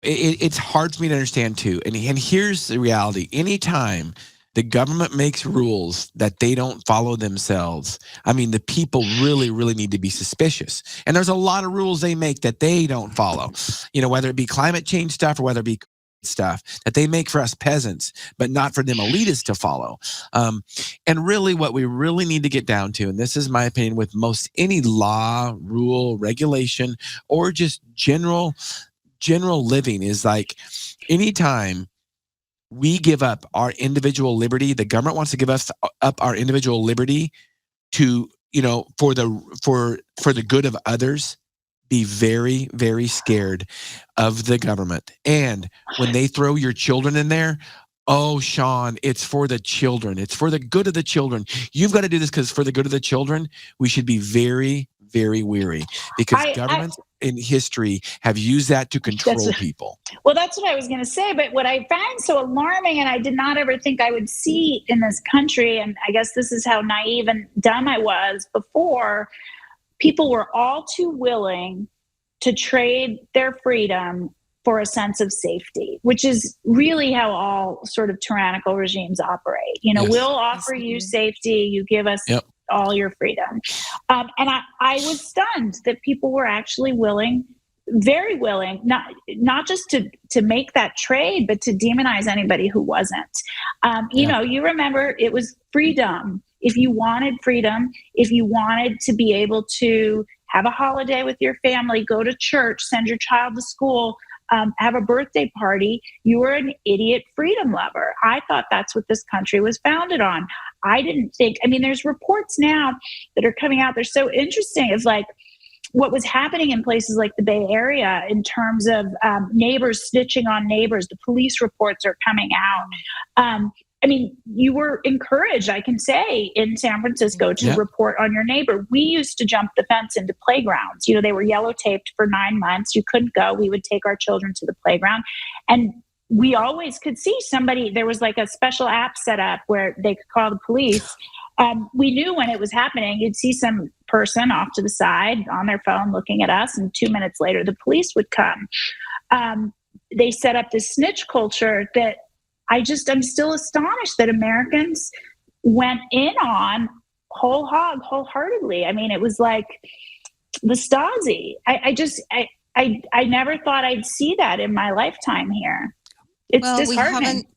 it's hard for me to understand too. And here's the reality: anytime the government makes rules that they don't follow themselves, I mean, the people really, really need to be suspicious. And there's a lot of rules they make that they don't follow. Whether it be climate change stuff or whether it be stuff that they make for us peasants, but not for them elitists to follow. And really, what we really need to get down to, and this is my opinion, with most any law, rule, regulation, or just general living, is like anytime we give up our individual liberty, the government wants to give us up our individual liberty to, for the good of others. Be very, very scared of the government. And when they throw your children in there, oh, Shawn, it's for the children. It's for the good of the children. You've got to do this because for the good of the children. We should be very, very weary, because governments in history have used that to control people. Well, that's what I was going to say. But what I find so alarming, and I did not ever think I would see in this country, and I guess this is how naive and dumb I was before, people were all too willing to trade their freedom for a sense of safety, which is really how all sort of tyrannical regimes operate. Yes. We'll offer you safety, you give us all your freedom. And I was stunned that people were actually willing, very willing, not just to make that trade, but to demonize anybody who wasn't. You remember, it was freedom. If you wanted freedom, if you wanted to be able to have a holiday with your family, go to church, send your child to school, have a birthday party, you were an idiot freedom lover. I thought that's what this country was founded on. I didn't think, there's reports now that are coming out. They're so interesting. It's like what was happening in places like the Bay Area in terms of neighbors snitching on neighbors. The police reports are coming out. You were encouraged, I can say, in San Francisco to report on your neighbor. We used to jump the fence into playgrounds. They were yellow taped for 9 months. You couldn't go. We would take our children to the playground. And we always could see somebody. There was like a special app set up where they could call the police. We knew when it was happening. You'd see some person off to the side on their phone looking at us, and 2 minutes later, the police would come. They set up this snitch culture that I'm still astonished that Americans went in on wholeheartedly. It was like the Stasi. I never thought I'd see that in my lifetime here. It's disheartening.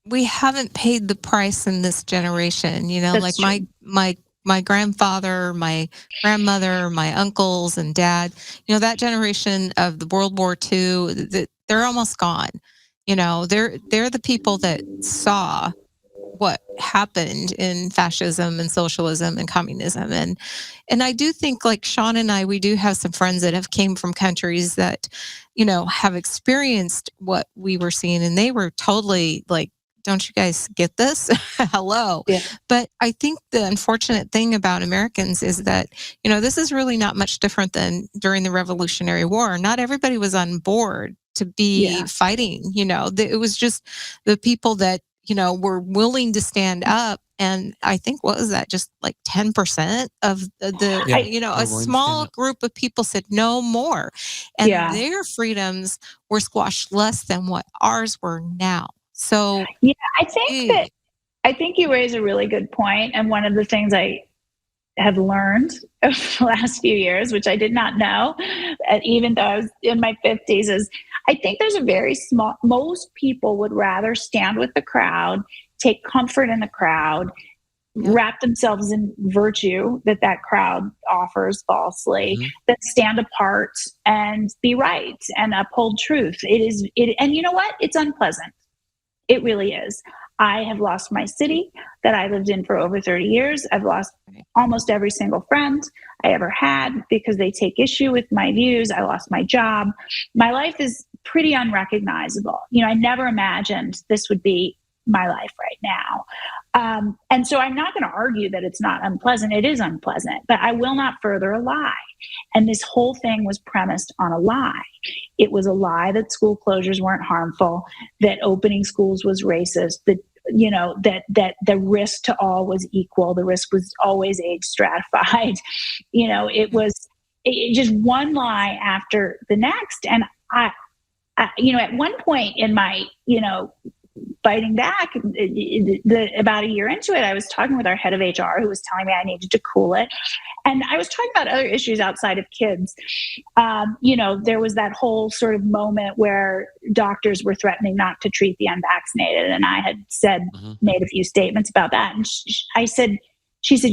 We haven't paid the price in this generation. That's like my grandfather, my grandmother, my uncles and dad, that generation of the World War II, they're almost gone. They're the people that saw what happened in fascism and socialism and communism. And I do think, like Shawn and I, we do have some friends that have came from countries that, have experienced what we were seeing, and they were totally like, don't you guys get this? Hello. Yeah. But I think the unfortunate thing about Americans is that, this is really not much different than during the Revolutionary War. Not everybody was on board to be fighting. It was just the people that, were willing to stand up. And I think, what was that? Just like 10% of a small group of people said no more. And their freedoms were squashed less than what ours were now. So I think you raise a really good point. And one of the things I have learned over the last few years, which I did not know, even though I was in my 50s, is I think there's a very most people would rather stand with the crowd, take comfort in the crowd, wrap themselves in virtue that crowd offers falsely, than stand apart and be right and uphold truth. And you know what? It's unpleasant. It really is. I have lost my city that I lived in for over 30 years. I've lost almost every single friend I ever had because they take issue with my views. I lost my job. My life is pretty unrecognizable. I never imagined this would be my life right now. And so I'm not going to argue that it's not unpleasant. It is unpleasant, but I will not further a lie. And this whole thing was premised on a lie. It was a lie that school closures weren't harmful, that opening schools was racist, that that the risk to all was equal. The risk was always age stratified. It was just one lie after the next. And at one point in my, fighting back, about a year into it, I was talking with our head of HR who was telling me I needed to cool it. And I was talking about other issues outside of kids. There was that whole sort of moment where doctors were threatening not to treat the unvaccinated. And I had made a few statements about that. And she said,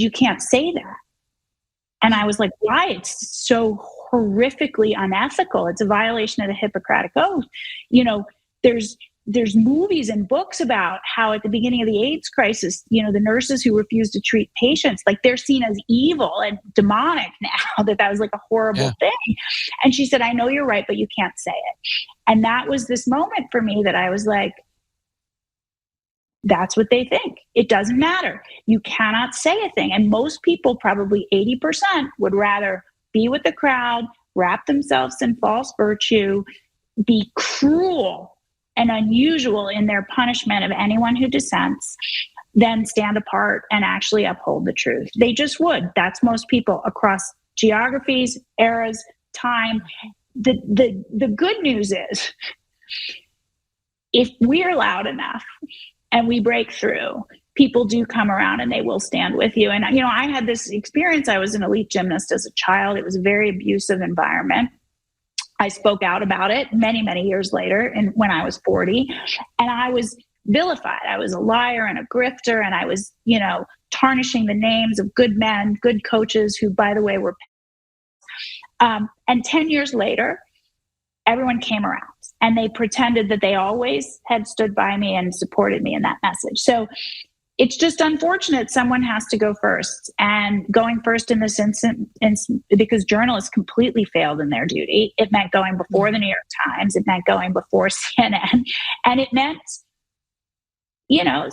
you can't say that. And I was like, why? It's so horrifically unethical. It's a violation of the Hippocratic Oath. There's movies and books about how at the beginning of the AIDS crisis, the nurses who refused to treat patients, like they're seen as evil and demonic now, that was like a horrible thing. And she said, I know you're right, but you can't say it. And that was this moment for me that I was like, that's what they think. It doesn't matter. You cannot say a thing. And most people, probably 80%, would rather be with the crowd, wrap themselves in false virtue, be cruel and unusual in their punishment of anyone who dissents, than stand apart and actually uphold the truth. They just would. That's most people across geographies, eras, time. The good news is, if we're loud enough and we break through, people do come around and they will stand with you. And, I had this experience. I was an elite gymnast as a child. It was a very abusive environment. I spoke out about it many, many years later, and when I was 40, and I was vilified. I was a liar and a grifter, and I was, tarnishing the names of good men, good coaches who, by the way, were. And 10 years later, everyone came around, and they pretended that they always had stood by me and supported me in that message. So it's just unfortunate someone has to go first, and going first in this instance, because journalists completely failed in their duty. It meant going before the New York Times. It meant going before CNN. And it meant,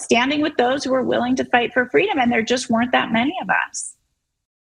standing with those who were willing to fight for freedom. And there just weren't that many of us.